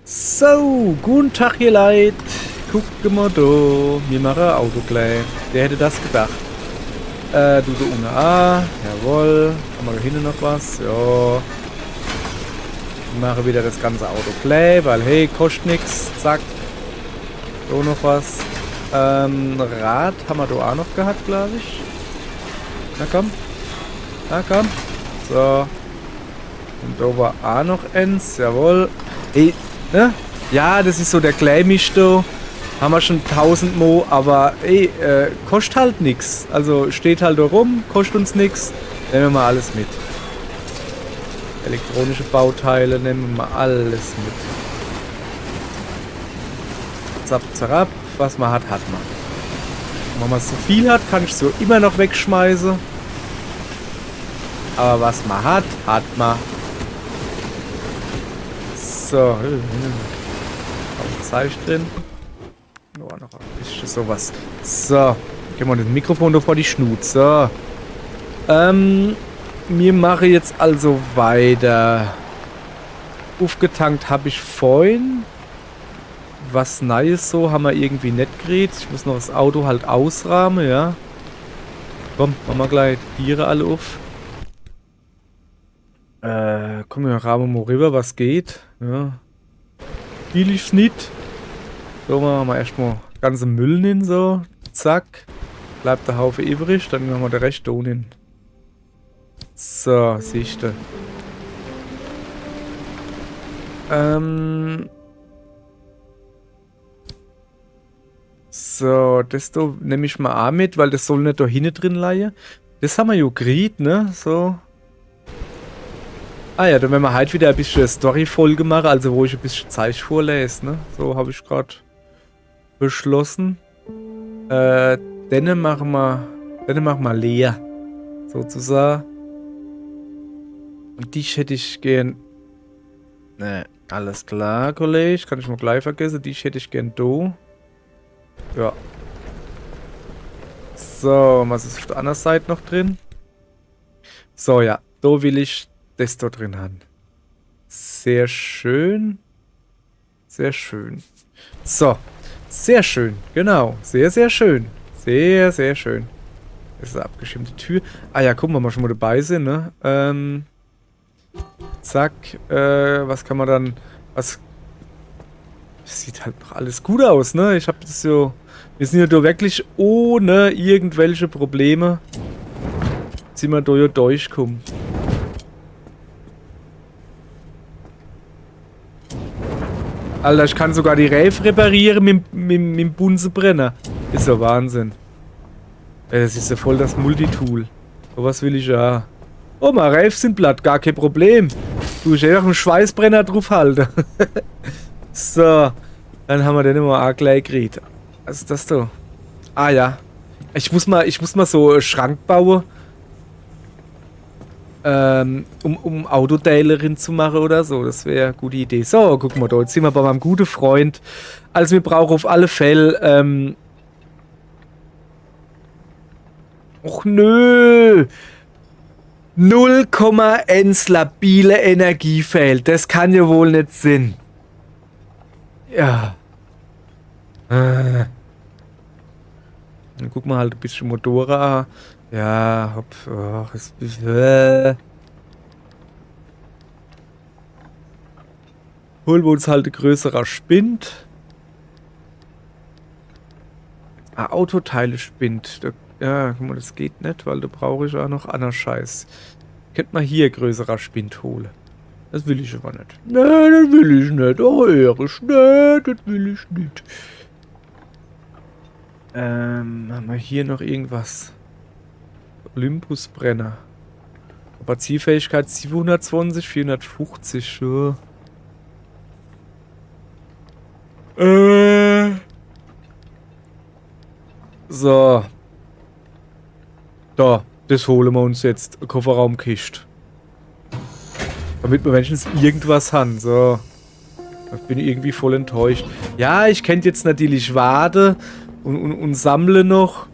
So, guten Tag, ihr Leid. Guck mal da. Wir machen Auto gleich. Wer hätte das gedacht? Du unten. Ah, jawohl. Haben wir da hinten noch was? Ja. Ich mache wieder das ganze Auto gleich, weil hey, kostet nix. Zack. So noch was. Rad haben wir da auch noch gehabt, glaube ich. Na komm. Na komm. So. Und da war auch noch eins. Jawohl. Ey, ne? Ja, das ist so der Gleimisch da. Haben wir schon 1000 Mo, aber ey, kostet halt nix. Also steht halt da rum, kostet uns nix. Nehmen wir mal alles mit. Elektronische Bauteile nehmen wir mal alles mit. Zap, zarab. Was man hat, hat man. Und wenn man zu viel hat, kann ich so immer noch wegschmeißen. Aber was man hat, hat man. So. Zeig drin. Oh, noch ein bisschen sowas. So. Gehen wir das Mikrofon da vor die Schnute. So. Mir mache jetzt also weiter. Aufgetankt habe ich vorhin. Was Neues so haben wir irgendwie nicht geredet. Ich muss noch das Auto halt ausrahmen, ja. Komm, machen wir gleich die Tiere alle auf. Komm, wir rahmen mal rüber, was geht. Ja. Viel ist nicht. So, machen wir erstmal ganze Müll hin, so. Zack. Bleibt der Haufe übrig, dann machen wir den Rest da hin. So, siehst du. So, das da nehme ich mal auch mit, weil das soll nicht da hinten drin liegen. Das haben wir ja gekriegt, ne? So. Ah ja, dann werden wir heute wieder ein bisschen Story-Folge machen, also wo ich ein bisschen Zeichen vorlese, ne? So habe ich gerade beschlossen. Dann machen wir leer. Sozusagen. Und dich hätte ich gern. Ne, alles klar, Kollege. Kann ich mal gleich vergessen. Dich hätte ich gern da. Ja. So, was ist auf der anderen Seite noch drin? So, ja. Da will ich das da drin haben. Sehr schön. Sehr schön. So. Sehr schön. Genau. Sehr, sehr schön. Sehr, sehr schön. Das ist eine abgeschirmte Tür. Ah ja, gucken wir mal schon mal dabei sind, ne? Zack. Was kann man dann... Was... Sieht halt noch alles gut aus, ne? Ich hab das so... Wir sind ja da wirklich ohne irgendwelche Probleme. Sind wir da ja durchgekommen. Alter, ich kann sogar die Reifen reparieren mit dem Bunsenbrenner. Ist ja Wahnsinn. Das ist ja voll das Multitool. So was will ich ja. Oh, mal Reifen sind platt, gar kein Problem. Du, ich einfach einen Schweißbrenner drauf halten. So. Dann haben wir den immer auch gleich gekriegt. Was ist das da? Ah ja. Ich muss mal so einen Schrank bauen. Um Autoteilerin zu machen oder so. Das wäre eine gute Idee. So, guck mal da. Jetzt sind wir bei meinem guten Freund. Also wir brauchen auf alle Fälle, Och nö. 0,1 labile Energiefeld. Das kann ja wohl nicht sein. Ja. Dann guck mal halt ein bisschen Motorrad. Ja, hopp. Oh, holen wir uns halt ein größerer Spind. Ah, Autoteile Spind. Ja, guck mal, das geht nicht, weil da brauche ich auch noch anderen Scheiß. Könnte man hier größerer Spind holen. Das will ich aber nicht. Nee, das will ich nicht. Oh, Erich, nee, das will ich nicht. Haben wir hier noch irgendwas? Olympusbrenner. Aber Zielfähigkeit 720, 450, ja. So. Da, das holen wir uns jetzt. Kofferraumkiste. Damit wir wenigstens irgendwas haben. So. Ich bin irgendwie voll enttäuscht. Ja, ich könnte jetzt natürlich warten und sammle noch.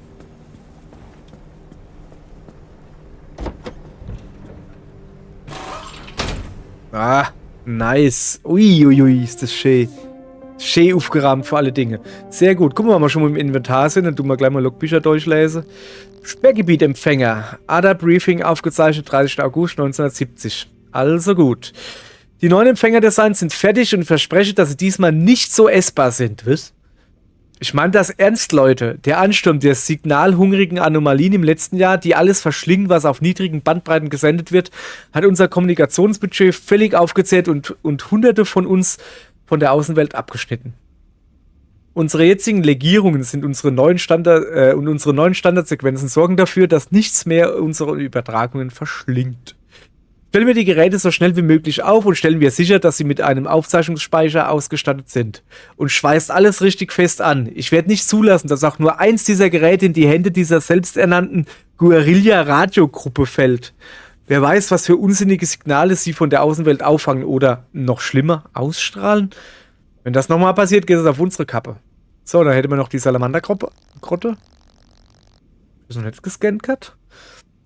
Ah, Nice. Uiuiui, ist das schön. Schön aufgerahmt für alle Dinge. Sehr gut. Gucken wir mal, schon mal im Inventar sind, dann tun wir gleich mal Logbücher durchlesen. Sperrgebietempfänger. ADA-Briefing aufgezeichnet 30. August 1970. Also gut. Die neuen Empfängerdesigns sind fertig und ich verspreche, dass sie diesmal nicht so essbar sind. Was? Ich meine das ernst, Leute. Der Ansturm der signalhungrigen Anomalien im letzten Jahr, die alles verschlingen, was auf niedrigen Bandbreiten gesendet wird, hat unser Kommunikationsbudget völlig aufgezehrt und Hunderte von uns von der Außenwelt abgeschnitten. Unsere jetzigen Legierungen sind unsere neuen Standardsequenzen sorgen dafür, dass nichts mehr unsere Übertragungen verschlingt. Stellen wir die Geräte so schnell wie möglich auf und stellen wir sicher, dass sie mit einem Aufzeichnungsspeicher ausgestattet sind. Und schweißt alles richtig fest an. Ich werde nicht zulassen, dass auch nur eins dieser Geräte in die Hände dieser selbsternannten Guerilla-Radio-Gruppe fällt. Wer weiß, was für unsinnige Signale sie von der Außenwelt auffangen oder, noch schlimmer, ausstrahlen. Wenn das nochmal passiert, geht es auf unsere Kappe. So, dann hätten wir noch die Salamander-Grotte. Ist noch nicht gescannt gehabt?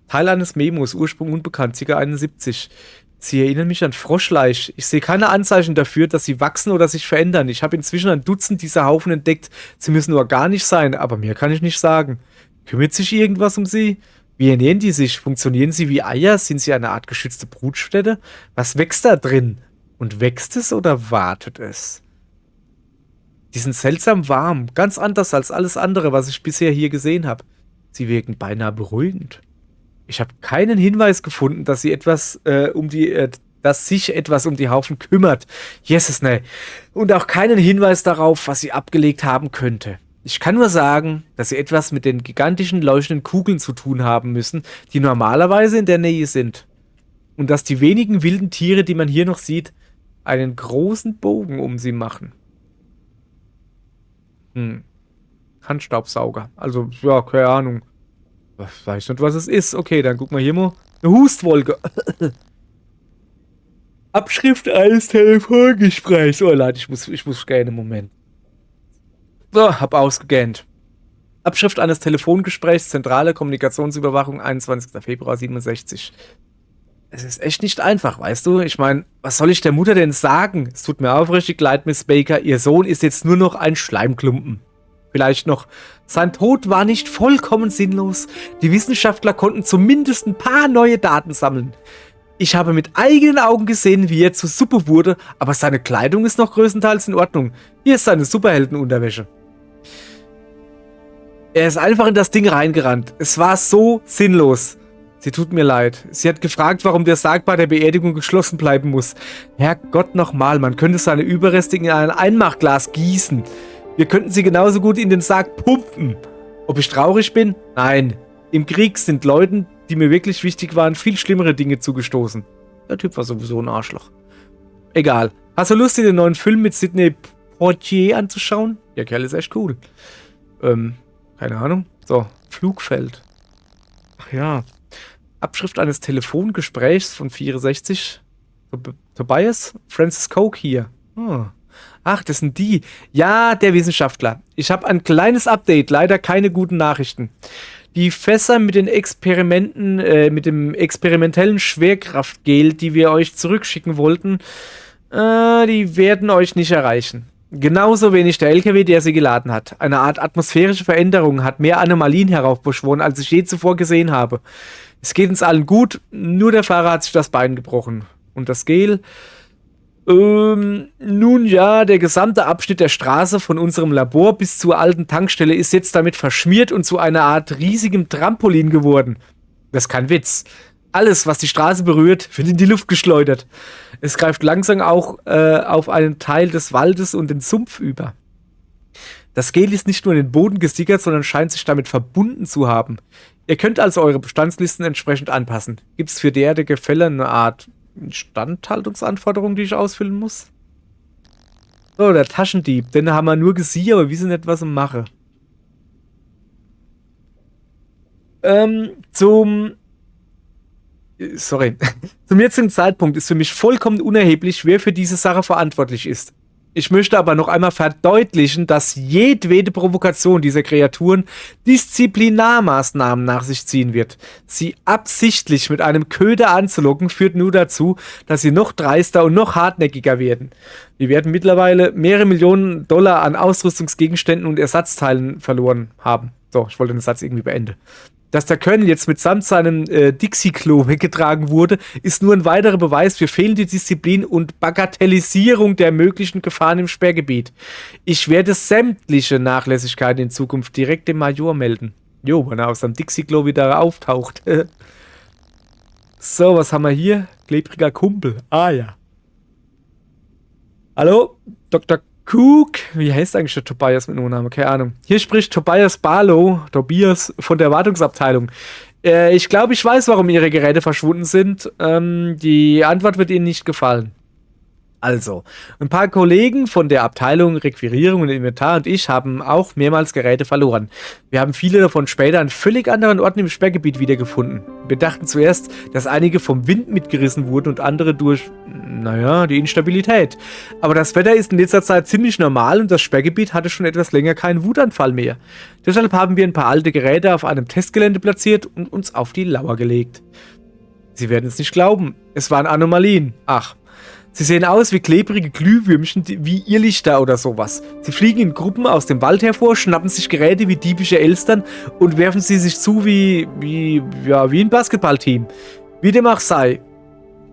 Teil eines Memos, Ursprung unbekannt, ca. 71. Sie erinnern mich an Froschleich. Ich sehe keine Anzeichen dafür, dass sie wachsen oder sich verändern. Ich habe inzwischen ein Dutzend dieser Haufen entdeckt. Sie müssen organisch sein, aber mehr kann ich nicht sagen. Kümmert sich irgendwas um sie? Wie ernähren die sich? Funktionieren sie wie Eier? Sind sie eine Art geschützte Brutstätte? Was wächst da drin? Und wächst es oder wartet es? Die sind seltsam warm, ganz anders als alles andere, was ich bisher hier gesehen habe. Sie wirken beinahe beruhigend. Ich habe keinen Hinweis gefunden, dass sich etwas um die Haufen kümmert. Jesus, ne. Und auch keinen Hinweis darauf, was sie abgelegt haben könnte. Ich kann nur sagen, dass sie etwas mit den gigantischen leuchtenden Kugeln zu tun haben müssen, die normalerweise in der Nähe sind. Und dass die wenigen wilden Tiere, die man hier noch sieht, einen großen Bogen um sie machen. Handstaubsauger. Also, ja, keine Ahnung. Ich weiß nicht, was es ist. Okay, dann gucken wir hier mal. Eine Hustwolke. Abschrift eines Telefongesprächs. Oh Leute, ich muss scannen. Moment. So, hab ausgescannt. Abschrift eines Telefongesprächs, zentrale Kommunikationsüberwachung, 21. Februar 67. Es ist echt nicht einfach, weißt du? Ich meine, was soll ich der Mutter denn sagen? Es tut mir aufrichtig leid, Miss Baker. Ihr Sohn ist jetzt nur noch ein Schleimklumpen. Vielleicht noch. Sein Tod war nicht vollkommen sinnlos. Die Wissenschaftler konnten zumindest ein paar neue Daten sammeln. Ich habe mit eigenen Augen gesehen, wie er zur Suppe wurde, aber seine Kleidung ist noch größtenteils in Ordnung. Hier ist seine Superheldenunterwäsche. Er ist einfach in das Ding reingerannt. Es war so sinnlos. Sie tut mir leid. Sie hat gefragt, warum der Sarg bei der Beerdigung geschlossen bleiben muss. Herrgott nochmal, man könnte seine Überreste in ein Einmachglas gießen. Wir könnten sie genauso gut in den Sarg pumpen. Ob ich traurig bin? Nein. Im Krieg sind Leuten, die mir wirklich wichtig waren, viel schlimmere Dinge zugestoßen. Der Typ war sowieso ein Arschloch. Egal. Hast du Lust, dir den neuen Film mit Sidney Poitier anzuschauen? Der Kerl ist echt cool. Keine Ahnung. So, Flugfeld. Ach ja. Abschrift eines Telefongesprächs von 64. Tobias? Francis Coke hier. Ach, das sind die. Ja, der Wissenschaftler. Ich habe ein kleines Update, leider keine guten Nachrichten. Die Fässer mit den Experimenten, mit dem experimentellen Schwerkraftgel, die wir euch zurückschicken wollten, die werden euch nicht erreichen. Genauso wenig der LKW, der sie geladen hat. Eine Art atmosphärische Veränderung hat mehr Anomalien heraufbeschworen, als ich je zuvor gesehen habe. Es geht uns allen gut, nur der Fahrer hat sich das Bein gebrochen. Und das Gel? Nun ja, der gesamte Abschnitt der Straße von unserem Labor bis zur alten Tankstelle ist jetzt damit verschmiert und zu einer Art riesigem Trampolin geworden. Das ist kein Witz. Alles, was die Straße berührt, wird in die Luft geschleudert. Es greift langsam auch auf einen Teil des Waldes und den Sumpf über. Das Gel ist nicht nur in den Boden gesickert, sondern scheint sich damit verbunden zu haben. Ihr könnt also eure Bestandslisten entsprechend anpassen. Gibt es für derartige Fälle eine Art Instandhaltungsanforderung, die ich ausfüllen muss? So, der Taschendieb. Den haben wir nur gesehen, aber wir wissen nicht, was er mache. Zum jetzigen Zeitpunkt ist für mich vollkommen unerheblich, wer für diese Sache verantwortlich ist. Ich möchte aber noch einmal verdeutlichen, dass jedwede Provokation dieser Kreaturen Disziplinarmaßnahmen nach sich ziehen wird. Sie absichtlich mit einem Köder anzulocken, führt nur dazu, dass sie noch dreister und noch hartnäckiger werden. Wir werden mittlerweile mehrere Millionen Dollar an Ausrüstungsgegenständen und Ersatzteilen verloren haben. So, ich wollte den Satz irgendwie beenden. Dass der Colonel jetzt mitsamt seinem Dixie-Klo weggetragen wurde, ist nur ein weiterer Beweis für fehlende Disziplin und Bagatellisierung der möglichen Gefahren im Sperrgebiet. Ich werde sämtliche Nachlässigkeiten in Zukunft direkt dem Major melden. Jo, wenn er aus seinem Dixie-Klo wieder auftaucht. So, was haben wir hier? Klebriger Kumpel. Ah ja. Hallo, Dr. Cook, wie heißt eigentlich der Tobias mit Namen? Keine Ahnung. Hier spricht Tobias von der Wartungsabteilung. Ich glaube, ich weiß, warum Ihre Geräte verschwunden sind. Die Antwort wird Ihnen nicht gefallen. Also, ein paar Kollegen von der Abteilung Requirierung und Inventar und ich haben auch mehrmals Geräte verloren. Wir haben viele davon später an völlig anderen Orten im Sperrgebiet wiedergefunden. Wir dachten zuerst, dass einige vom Wind mitgerissen wurden und andere durch, die Instabilität. Aber das Wetter ist in letzter Zeit ziemlich normal und das Sperrgebiet hatte schon etwas länger keinen Wutanfall mehr. Deshalb haben wir ein paar alte Geräte auf einem Testgelände platziert und uns auf die Lauer gelegt. Sie werden es nicht glauben, es waren Anomalien. Ach. Sie sehen aus wie klebrige Glühwürmchen, wie Irrlichter oder sowas. Sie fliegen in Gruppen aus dem Wald hervor, schnappen sich Geräte wie diebische Elstern und werfen sie sich zu wie ein Basketballteam. Wie dem auch sei.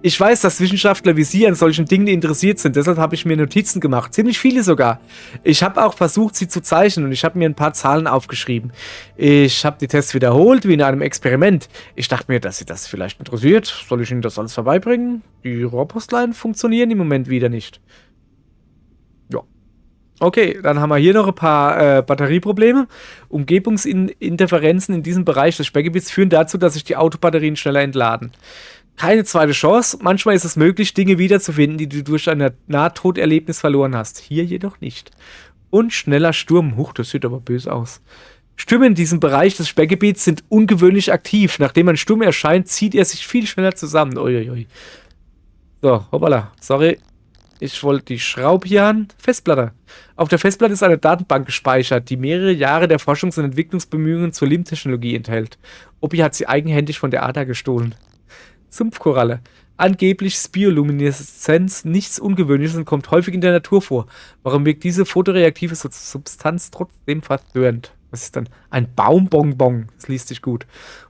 Ich weiß, dass Wissenschaftler wie Sie an solchen Dingen interessiert sind, deshalb habe ich mir Notizen gemacht. Ziemlich viele sogar. Ich habe auch versucht, sie zu zeichnen und ich habe mir ein paar Zahlen aufgeschrieben. Ich habe die Tests wiederholt, wie in einem Experiment. Ich dachte mir, dass Sie das vielleicht interessiert. Soll ich Ihnen das alles vorbeibringen? Die Rohrpostlein funktionieren im Moment wieder nicht. Ja. Okay, dann haben wir hier noch ein paar Batterieprobleme. Umgebungsinterferenzen in diesem Bereich des Sperrgebiets führen dazu, dass sich die Autobatterien schneller entladen. Keine zweite Chance. Manchmal ist es möglich, Dinge wiederzufinden, die du durch ein Nahtoderlebnis verloren hast. Hier jedoch nicht. Und schneller Sturm. Huch, das sieht aber böse aus. Stürme in diesem Bereich des Sperrgebiets sind ungewöhnlich aktiv. Nachdem ein Sturm erscheint, zieht er sich viel schneller zusammen. Uiuiui. So, hoppala. Sorry. Ich wollte die Schraube hier an. Festplatte. Auf der Festplatte ist eine Datenbank gespeichert, die mehrere Jahre der Forschungs- und Entwicklungsbemühungen zur LIM-Technologie enthält. Opi hat sie eigenhändig von der ADA gestohlen. Sumpfkoralle. Angeblich ist Biolumineszenz nichts Ungewöhnliches und kommt häufig in der Natur vor. Warum wirkt diese photoreaktive Substanz trotzdem verstörend? Was ist dann? Ein Baumbonbon. Das liest sich gut.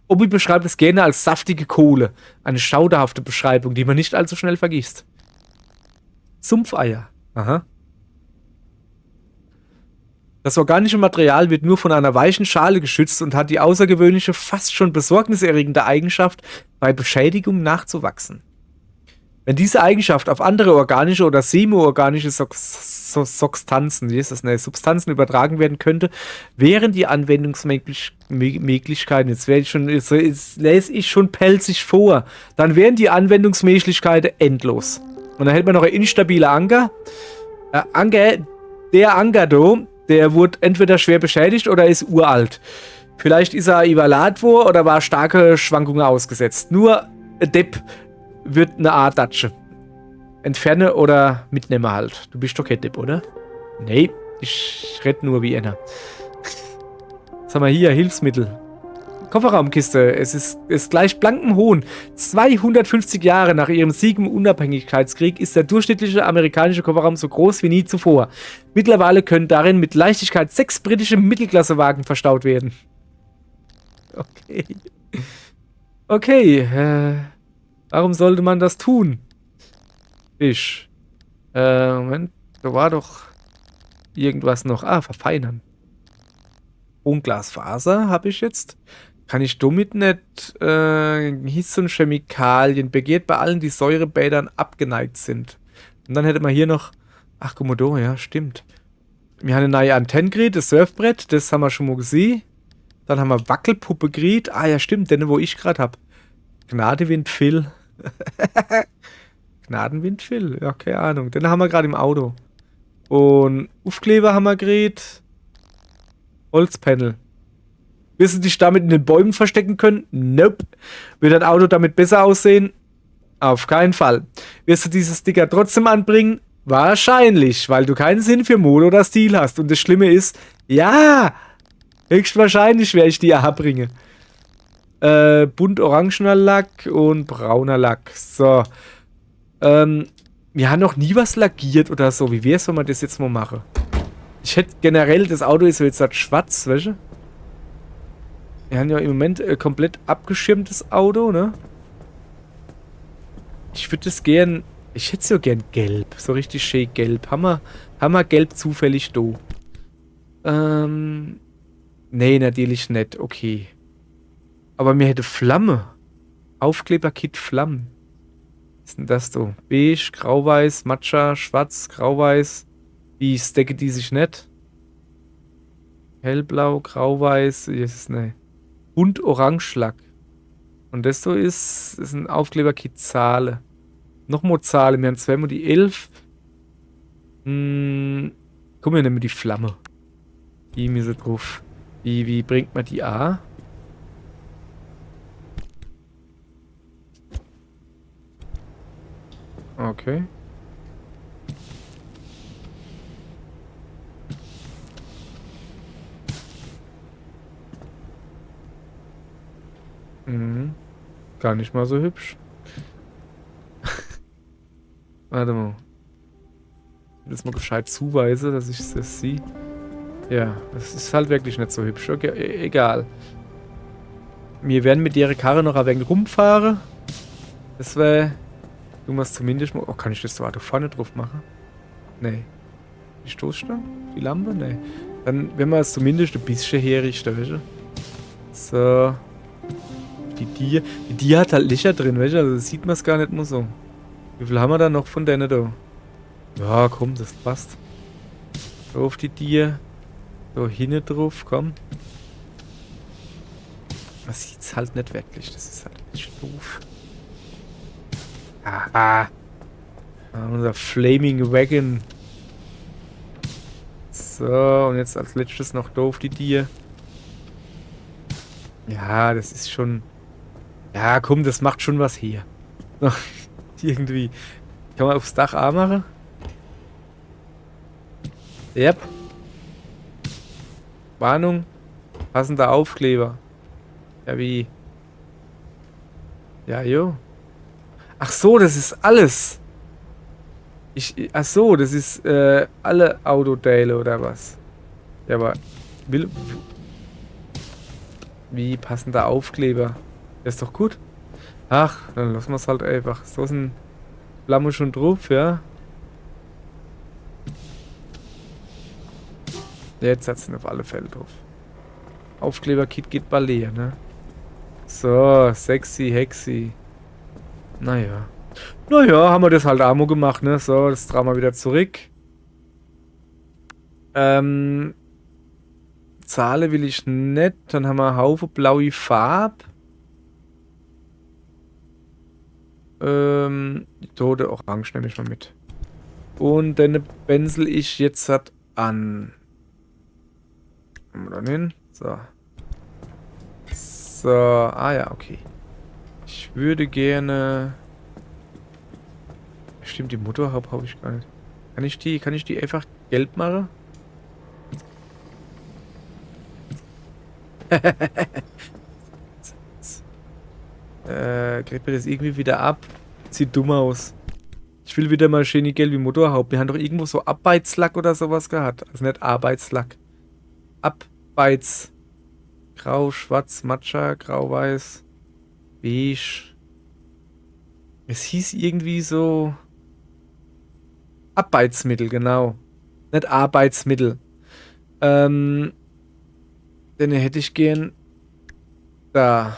Obi beschreibt es gerne als saftige Kohle. Eine schauderhafte Beschreibung, die man nicht allzu schnell vergisst. Sumpfeier. Aha. Das organische Material wird nur von einer weichen Schale geschützt und hat die außergewöhnliche, fast schon besorgniserregende Eigenschaft, bei Beschädigung nachzuwachsen. Wenn diese Eigenschaft auf andere organische oder semi-organische Substanzen übertragen werden könnte, wären die Anwendungsmöglichkeiten, jetzt lese ich schon pelzig vor, dann wären die Anwendungsmöglichkeiten endlos. Und dann hält man noch ein instabiler Anker. Der Anker der wurde entweder schwer beschädigt oder ist uralt. Vielleicht ist er überladen oder war starke Schwankungen ausgesetzt. Nur ein Depp wird eine Art Datsche. Entferne oder mitnehme halt. Du bist doch kein Depp, oder? Nee, ich rede nur wie einer. Was haben wir hier? Hilfsmittel. Kofferraumkiste. Es gleicht blankem Hohn. 250 Jahre nach ihrem Sieg im Unabhängigkeitskrieg ist der durchschnittliche amerikanische Kofferraum so groß wie nie zuvor. Mittlerweile können darin mit Leichtigkeit 6 britische Mittelklassewagen verstaut werden. Okay. Warum sollte man das tun? Fisch. Moment. Da war doch irgendwas noch. Verfeinern. Glasfaser habe ich jetzt. Kann ich damit nicht Hitze und Chemikalien begehrt bei allen, die Säurebädern abgeneigt sind. Und dann hätte man hier noch, guck mal da, ja, stimmt. Wir haben eine neue Antennengrid, das Surfbrett, das haben wir schon mal gesehen. Dann haben wir Wackelpuppe Grid. Ja, stimmt, den, wo ich gerade habe. Gnadewind Phil. Gnadenwind Phil, ja, keine Ahnung. Den haben wir gerade im Auto. Und Aufkleber haben wir geredet. Holzpanel. Wirst du dich damit in den Bäumen verstecken können? Nope. Wird dein Auto damit besser aussehen? Auf keinen Fall. Wirst du diese Sticker trotzdem anbringen? Wahrscheinlich, weil du keinen Sinn für Mode oder Stil hast. Und das Schlimme ist, ja, höchstwahrscheinlich werde ich die A bringen. Bunt-orangener Lack und brauner Lack. So. Wir haben noch nie was lackiert oder so. Wie wär's, wenn wir das jetzt mal machen? Ich hätte generell, das Auto ist so jetzt halt schwarz, weißt du? Wir haben ja im Moment komplett abgeschirmtes Auto, ne? Ich würde es gern. Ich hätte so gern gelb. So richtig schön gelb. Haben wir gelb zufällig da? Nee, natürlich nicht. Okay. Aber mir hätte Flamme. Aufkleberkit Flammen. Was ist denn das so? Beige, grau-weiß, Matcha, schwarz, grau-weiß. Wie stecke die sich nicht? Hellblau, grau-weiß. Ne. Und Orange-Lack. Und das so ist ein Aufkleberkit Zahle. Nochmal Zahle. Wir haben zweimal die 11. Guck mal, nehmen wir die Flamme. Die mir so drauf. Wie bringt man die A? Okay. Mhm. Gar nicht mal so hübsch. Warte mal. Das mal gescheit zuweise, dass ich das sehe. Ja, das ist halt wirklich nicht so hübsch. Okay, egal. Wir werden mit ihrer Karre noch ein wenig rumfahren. Das wäre... Du musst zumindest mal... Oh, kann ich das da vorne drauf machen? Nee. Die Stoßstange? Die Lampe? Nee. Dann, wenn wir es zumindest ein bisschen herrichten, weißt du? So. Die Dia hat halt Lichter drin, weißt du? Also das sieht man es gar nicht mehr so. Wie viel haben wir da noch von denen da? Ja, komm, das passt. So auf die Dia. So, hinten drauf, komm. Man sieht es halt nicht wirklich. Das ist halt echt doof. Unser Flaming Wagon. So, und jetzt als letztes noch doof die Dia. Ja, das ist schon... Ja, komm, das macht schon was hier. Irgendwie. Kann man aufs Dach A machen? Yep. Warnung. Passender Aufkleber. Ja, wie? Ja, jo. Ach so, das ist alles. Ach so, das ist alle Autoteile oder was? Ja, aber wie passender Aufkleber? Das ist doch gut. Ach, dann lassen wir es halt einfach. So ist ein Flamme schon drauf, ja. Jetzt hat es auf alle Fälle drauf. Aufkleberkit geht Ballet, ne? So, sexy, hexy. Naja. Naja, haben wir das halt Amo gemacht, ne? So, das tragen wir wieder zurück. Zahle will ich nicht. Dann haben wir einen Haufen blaue Farbe. Die tote Orange nehme ich mal mit. Und dann bensel ich jetzt halt an. Kommen wir dann hin. So. So, ja, okay. Ich würde gerne... Stimmt, die Motorhaube habe ich gar nicht. Kann ich die einfach gelb machen? Kriegt mir das irgendwie wieder ab? Sieht dumm aus. Ich will wieder mal schöne gelbe Motorhaube. Wir haben doch irgendwo so Arbeitslack oder sowas gehabt. Also nicht Arbeitslack. Arbeits... Grau, schwarz, Matcha, grau-weiß, beige. Es hieß irgendwie so... Arbeitsmittel, genau. Nicht Arbeitsmittel. Den hätte ich gern... Da.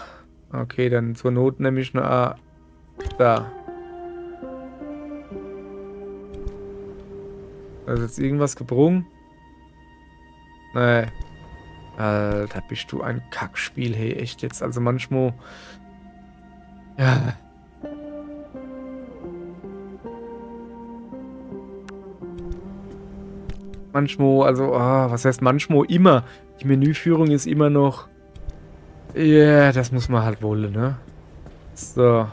Okay, dann zur Not nehme ich nur da. Also jetzt irgendwas gebrungen? Nee. Alter, bist du ein Kackspiel, hey, echt jetzt. Also manchmal... Ja. Manchmal, also, was heißt manchmal? Immer. Die Menüführung ist immer noch... Ja, yeah, das muss man halt wollen, ne? So.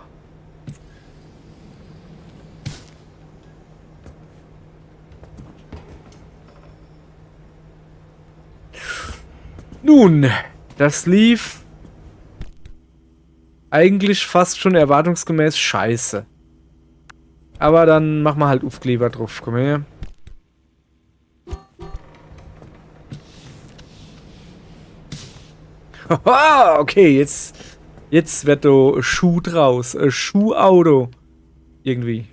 Nun, das lief eigentlich fast schon erwartungsgemäß scheiße. Aber dann machen wir halt Aufkleber drauf. Komm her. Haha, okay, jetzt wird da Schuh draus. Schuhauto. Irgendwie.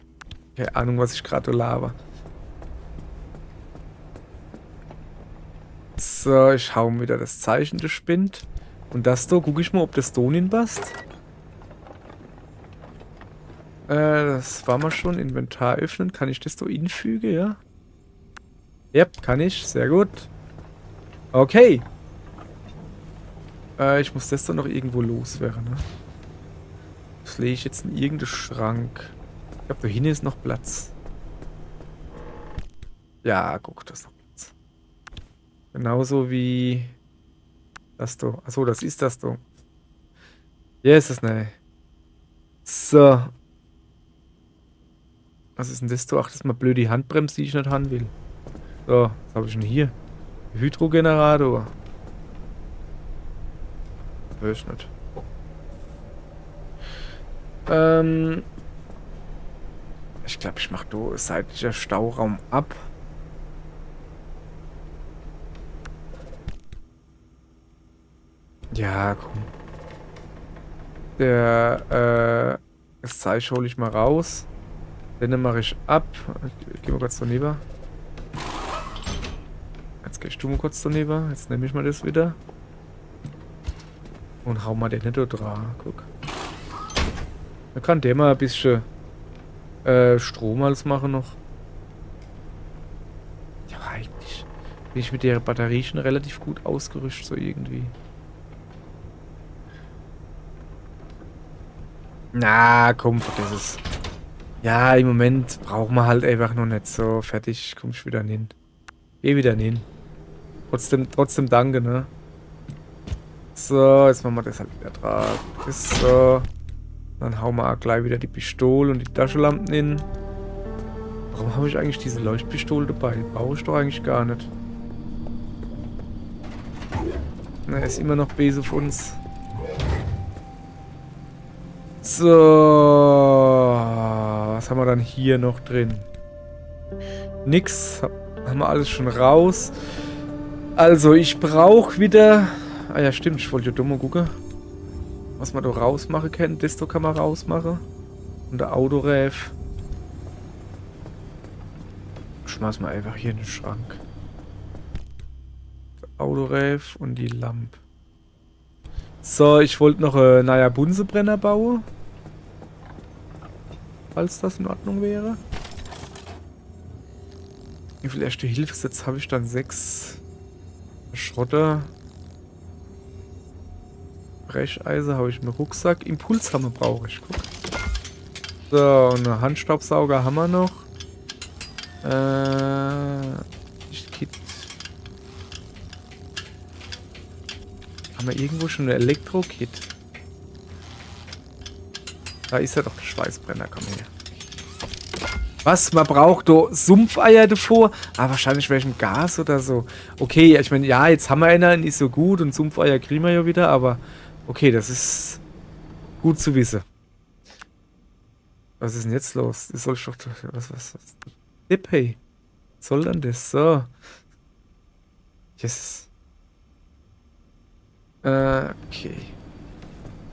Keine Ahnung, was ich gerade laber. So, ich hau wieder das Zeichen, das spinnt. Und das da, guck ich mal, ob das Donin passt. Das war mal schon. Inventar öffnen. Kann ich das da infügen, ja? Yep, kann ich. Sehr gut. Okay. Ich muss das dann noch irgendwo loswerden, ne? Das lege ich jetzt in irgendeinen Schrank. Ich glaube, da hinten ist noch Platz. Ja, guck, das ist noch Platz. Genauso wie das da. Achso, das ist das da. Ja, ist das ne. So. Was ist denn das da? Ach, das ist mal blöd die Handbremse, die ich nicht haben will. So, was habe ich denn hier? Hydrogenerator. Weiß ich nicht. Ich glaube, ich mache da seitlicher Stauraum ab. Ja, komm. Das Zeug hole ich mal raus. Den mache ich ab. Geh mal kurz daneben. Jetzt gehst du mal kurz daneben. Jetzt nehme ich mal das wieder. Und hau mal den nicht da dran. Guck. Da kann der mal ein bisschen Strom als machen noch. Ja, eigentlich bin ich mit der Batterie schon relativ gut ausgerüstet, so irgendwie. Na, komm, vergiss es. Ja, im Moment brauchen wir halt einfach noch nicht so. Fertig, komm ich wieder hin. Geh wieder hin. Trotzdem danke, ne? So, jetzt machen wir das halt wieder dran. Ist so. Dann hauen wir auch gleich wieder die Pistole und die Taschenlampen hin. Warum habe ich eigentlich diese Leuchtpistole dabei? Brauche ich doch eigentlich gar nicht. Na, ist immer noch Base auf uns. So. Was haben wir dann hier noch drin? Nix. Haben wir alles schon raus. Also, ich brauche wieder... Ah ja, stimmt. Ich wollte ja dumm mal gucken. Was man da rausmachen kann. Das da kann man rausmachen. Und der Autorev. Schmeiß mal einfach hier in den Schrank. Der Autorev und die Lampe. So, ich wollte noch naja, Bunsenbrenner bauen. Falls das in Ordnung wäre. Wie viel erste Hilfssätze habe ich dann? 6 Schrotter. Brecheisen habe ich im Rucksack. Impulshammer brauche ich. Guck. So, und einen Handstaubsauger haben wir noch. Kit. Haben wir irgendwo schon eine Elektro-Kit? Da ist ja doch der Schweißbrenner. Komm her. Was? Man braucht da Sumpfeier davor? Ah, wahrscheinlich welchen Gas oder so. Okay, ich meine, ja, jetzt haben wir einen, ist so gut und Sumpfeier kriegen wir ja wieder, aber okay, das ist gut zu wissen. Was ist denn jetzt los? Das soll ich doch... Was? Hey. Was soll denn das? So. Yes. Okay.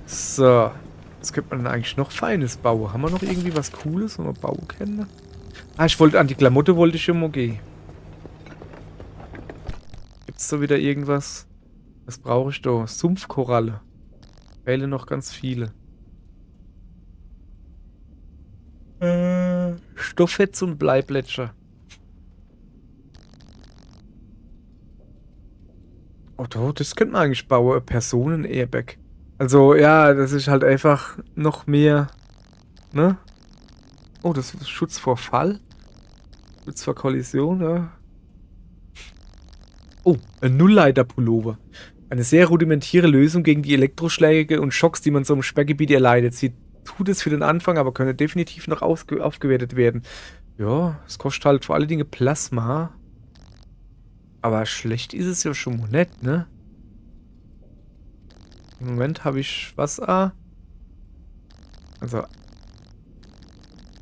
So. Was könnte man denn eigentlich noch Feines bauen? Haben wir noch irgendwie was Cooles, was wir bauen können? Ah, ich wollte an die Klamotte wollte ich immer gehen. Gibt's da wieder irgendwas? Was brauche ich da? Sumpfkoralle. Fehlen noch ganz viele. Stoffhetz und Bleiblätscher. Oh, das könnte man eigentlich bauen. Personen-Airbag. Also, ja, das ist halt einfach noch mehr, ne? Oh, das ist Schutz vor Fall. Schutz vor Kollision, ja. Oh, ein Nullleiter-Pullover. Eine sehr rudimentäre Lösung gegen die Elektroschläge und Schocks, die man so im Sperrgebiet erleidet. Sie tut es für den Anfang, aber könne definitiv noch aufgewertet werden. Ja, es kostet halt vor allen Dingen Plasma. Aber schlecht ist es ja schon mal nicht, ne? Im Moment habe ich was, ah? Also,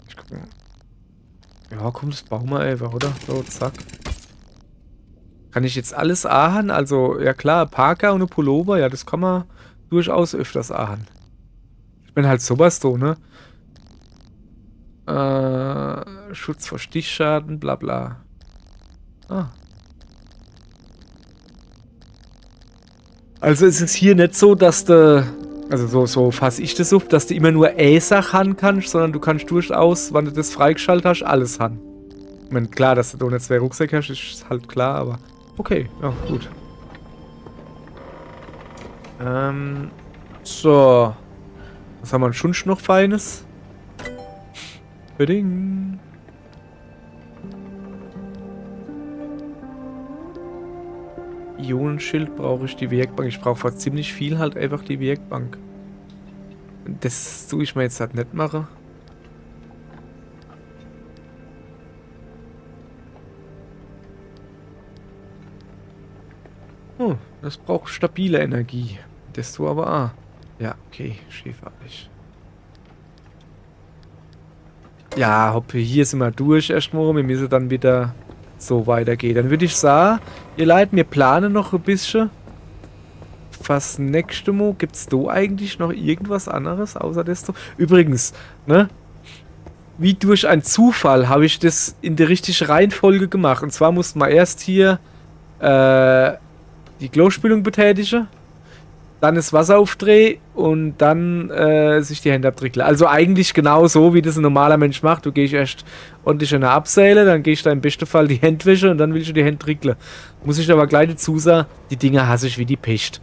ich guck mal. Ja, komm, das bauen wir einfach, oder? So, zack. Kann ich jetzt alles ahen? Also, ja klar, Parker und eine Pullover, ja, das kann man durchaus öfters ahen. Ich bin halt sowas so, ne? Schutz vor Stichschaden, bla bla. Ah. Also es ist hier nicht so, dass du, also so fasse ich das auf, dass du immer nur Sache haben kannst, sondern du kannst durchaus, wenn du das freigeschaltet hast, alles haben. Ich meine, klar, dass du da nicht zwei Rucksäcke hast, ist halt klar, aber okay, ja, gut. So. Was haben wir schon noch Feines? Beding. Ionenschild brauche ich, die Werkbank. Ich brauche fast ziemlich viel halt einfach die Werkbank. Das tue ich mir jetzt halt nicht machen. Oh, das braucht stabile Energie. Das du aber ja, okay, schäferlich. Ja, hoppe, hier sind wir durch erstmal. Wir müssen dann wieder so weitergehen. Dann würde ich sagen, ihr Leute, wir planen noch ein bisschen. Was nächste Mal? Gibt's da eigentlich noch irgendwas anderes außer das? Übrigens, ne? Wie durch einen Zufall habe ich das in der richtigen Reihenfolge gemacht. Und zwar mussten wir erst hier die Klospülung betätigen, dann das Wasser aufdrehen und dann sich die Hände abtrickeln. Also eigentlich genau so, wie das ein normaler Mensch macht. Du gehst erst ordentlich in eine Abseile, dann gehst du im besten Fall die Hände waschen und dann willst du die Hände trickeln. Muss ich aber gleich dazu sagen, die Dinger hasse ich wie die Pest.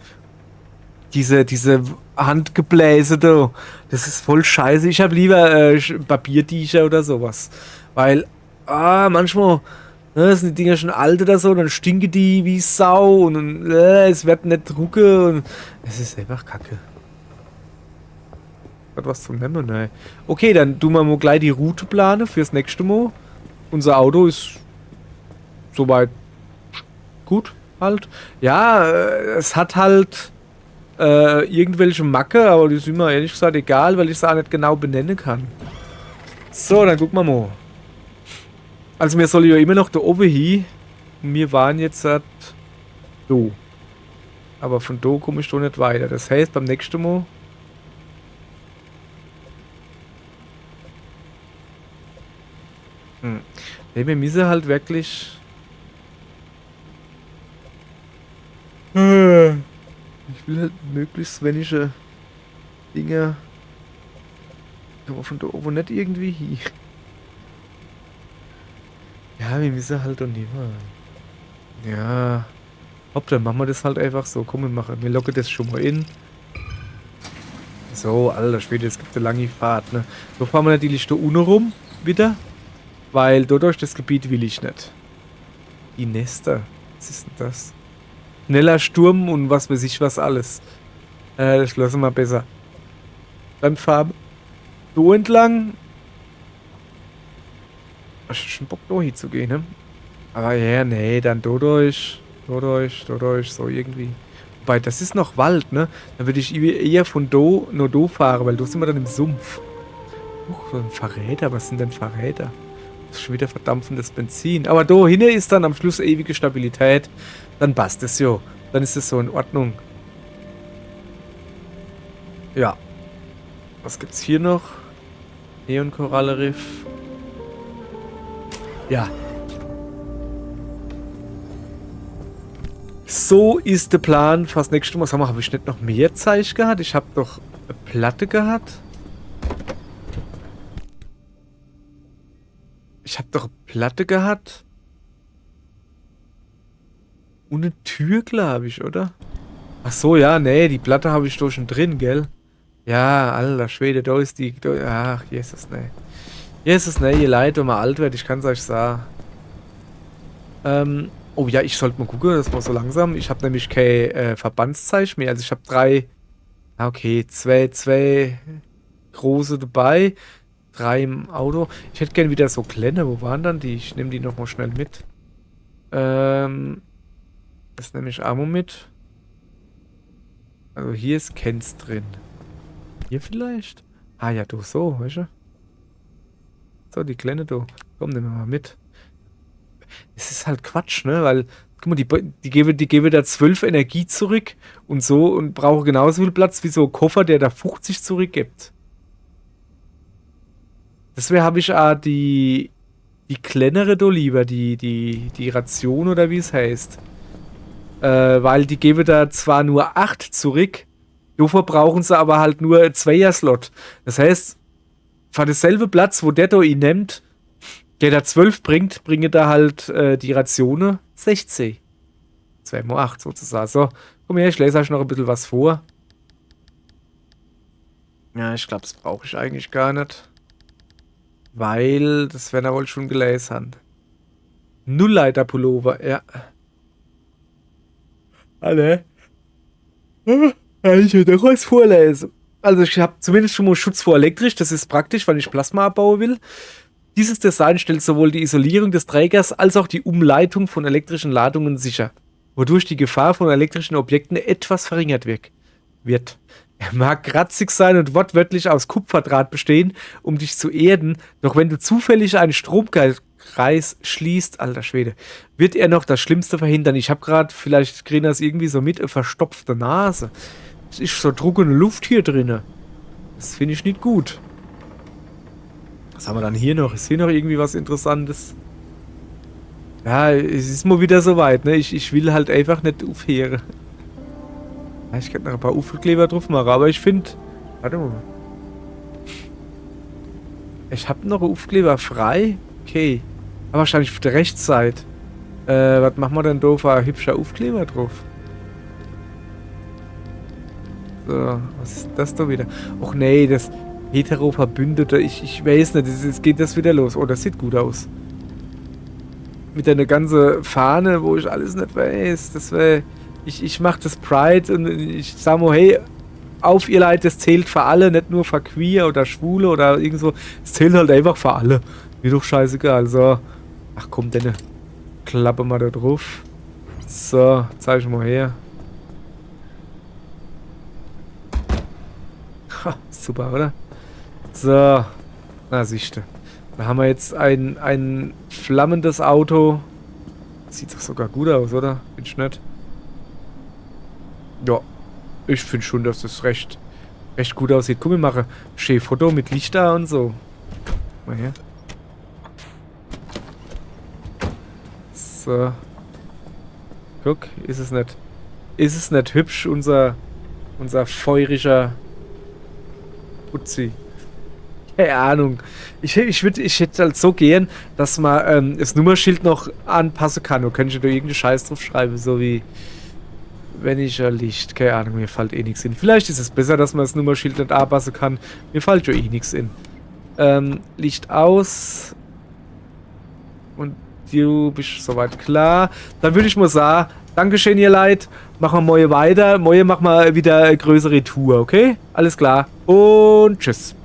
Diese Handgebläse da, das ist voll scheiße. Ich habe lieber Papiertücher oder sowas. Weil, manchmal, ne, sind die Dinger schon alt oder so, dann stinken die wie Sau und es wird nicht drucken und es ist einfach kacke. Hat was zum Nehmen, ne? Okay, dann tun wir mal gleich die Route planen fürs nächste Mal. Unser Auto ist soweit gut halt. Ja, es hat halt irgendwelche Macke, aber die sind mir ehrlich gesagt egal, weil ich es auch nicht genau benennen kann. So, dann gucken wir mal. Also wir sollen ja immer noch da oben hin. Wir waren jetzt da. Aber von da komme ich doch nicht weiter. Das heißt, beim nächsten Mal. Ne, wir müssen halt wirklich. Ich will halt möglichst wenige Dinge. Aber von da oben nicht irgendwie hin. Ja, wir müssen halt doch nicht mehr. Ja. Hopp, dann machen wir das halt einfach so. Komm, wir locken das schon mal in. So, alter Schwede, es gibt eine lange Fahrt, ne? So fahren wir natürlich da unten rum, wieder. Weil durch das Gebiet will ich nicht. Die Nester. Was ist denn das? Schneller Sturm und was weiß ich was alles. Das lassen wir besser. Dann fahren wir so entlang. Ich hab schon Bock, da hinzugehen, ne? Aber ja, nee, dann dadurch, so irgendwie. Wobei, das ist noch Wald, ne? Dann würde ich eher von nur do fahren, weil da sind wir dann im Sumpf. So ein Verräter, was sind denn Verräter? Das ist schon wieder verdampfendes Benzin. Aber da hinten ist dann am Schluss ewige Stabilität. Dann passt es ja. Dann ist es so in Ordnung. Ja. Was gibt's hier noch? Neonkoralle-Riff. Ja. So ist der Plan. Fast nächstes Mal. Sag mal, habe ich nicht noch mehr Zeug gehabt? Ich habe doch eine Platte gehabt. Ich habe doch eine Platte gehabt. Und eine Tür, glaube ich, oder? Ach so, ja, nee, die Platte habe ich doch schon drin, gell? Ja, alter Schwede, da ist die. Ach, Jesus, nee. Jesus, nee, ihr Leid, wenn man alt wird, ich kann es euch sagen. Oh ja, ich sollte mal gucken, das war so langsam. Ich habe nämlich kein Verbandszeichen mehr. Also ich habe 3. Okay, zwei große dabei. 3 im Auto. Ich hätte gern wieder so kleine. Wo waren dann die? Ich nehme die nochmal schnell mit. Das nehme ich Ammo mit. Also hier ist Kens drin. Hier vielleicht? Ah ja, du, so, weißt du? So, die Kleine, du. Komm, nehmen wir mal mit. Es ist halt Quatsch, ne? Weil, guck mal, die gebe da 12 Energie zurück und so und brauche genauso viel Platz wie so ein Koffer, der da 50 zurückgibt. Deswegen habe ich die kleinere da lieber, die Ration oder wie es heißt. Weil die gebe da zwar nur 8 zurück, dafür brauchen sie aber halt nur 2er-Slot. Das heißt, für dasselbe Platz, wo der da ihn nimmt, der da 12 bringt, bringe da halt die Rationen 16. 2 mal 8 sozusagen. So, komm her, ich lese euch noch ein bisschen was vor. Ja, ich glaube, das brauche ich eigentlich gar nicht. Weil, das werden wir wohl schon gelesen haben. Nullleiter-Pullover, ja. Alle. Ja, ich hätte noch was vorlesen. Also ich habe zumindest schon mal Schutz vor elektrisch. Das ist praktisch, weil ich Plasma abbauen will. Dieses Design stellt sowohl die Isolierung des Trägers als auch die Umleitung von elektrischen Ladungen sicher, wodurch die Gefahr von elektrischen Objekten etwas verringert wird. Er mag kratzig sein und wortwörtlich aus Kupferdraht bestehen, um dich zu erden, doch wenn du zufällig einen Stromkreis schließt, alter Schwede, wird er noch das Schlimmste verhindern. Ich habe gerade, vielleicht kriegen das irgendwie so mit, eine verstopfte Nase. Es ist so druckende Luft hier drinne. Das finde ich nicht gut. Was haben wir dann hier noch? Ist hier noch irgendwie was Interessantes? Ja, es ist mal wieder soweit, ne? Ich will halt einfach nicht aufhören. Ja, ich könnte noch ein paar Aufkleber drauf machen, aber ich finde... Warte mal. Ich habe noch einen Aufkleber frei. Okay. Aber wahrscheinlich auf der Rechtsseite. Was machen wir denn da für ein hübscher Aufkleber drauf? So, was ist das da wieder? Och nee, das Hetero-Verbündete. Ich weiß nicht, es geht das wieder los. Oh, das sieht gut aus. Mit einer ganzen Fahne, wo ich alles nicht weiß. Das wäre... Ich mach das Pride und ich sag mal, hey, auf ihr Leid, das zählt für alle, nicht nur für Queer oder Schwule oder irgend so. Es zählt halt einfach für alle. Mir doch scheißegal. So. Ach komm, denn klappe mal da drauf. So, zeig ich mal her. Ha, super, oder? So. Na, siehste. Da haben wir jetzt ein flammendes Auto. Sieht doch sogar gut aus, oder? Findest du nicht? Ja, ich finde schon, dass das recht gut aussieht. Guck, wir machen schön Foto mit Lichter und so. Mal her. So. Guck, ist es nicht hübsch, unser feuriger Putzi. Keine Ahnung. Ich hätte halt so gern, dass man das Nummerschild noch anpassen kann. Oder könnte ich da irgendeinen Scheiß drauf schreiben, so wie wenn ich ja Licht, keine Ahnung, mir fällt eh nichts in. Vielleicht ist es besser, dass man das Nummerschild nicht anpassen kann. Mir fällt ja eh nichts in. Licht aus. Und du bist soweit klar. Dann würde ich mal sagen, Dankeschön, ihr Leid. Machen wir morgen weiter. Morgen machen wir wieder eine größere Tour, okay? Alles klar. Und tschüss.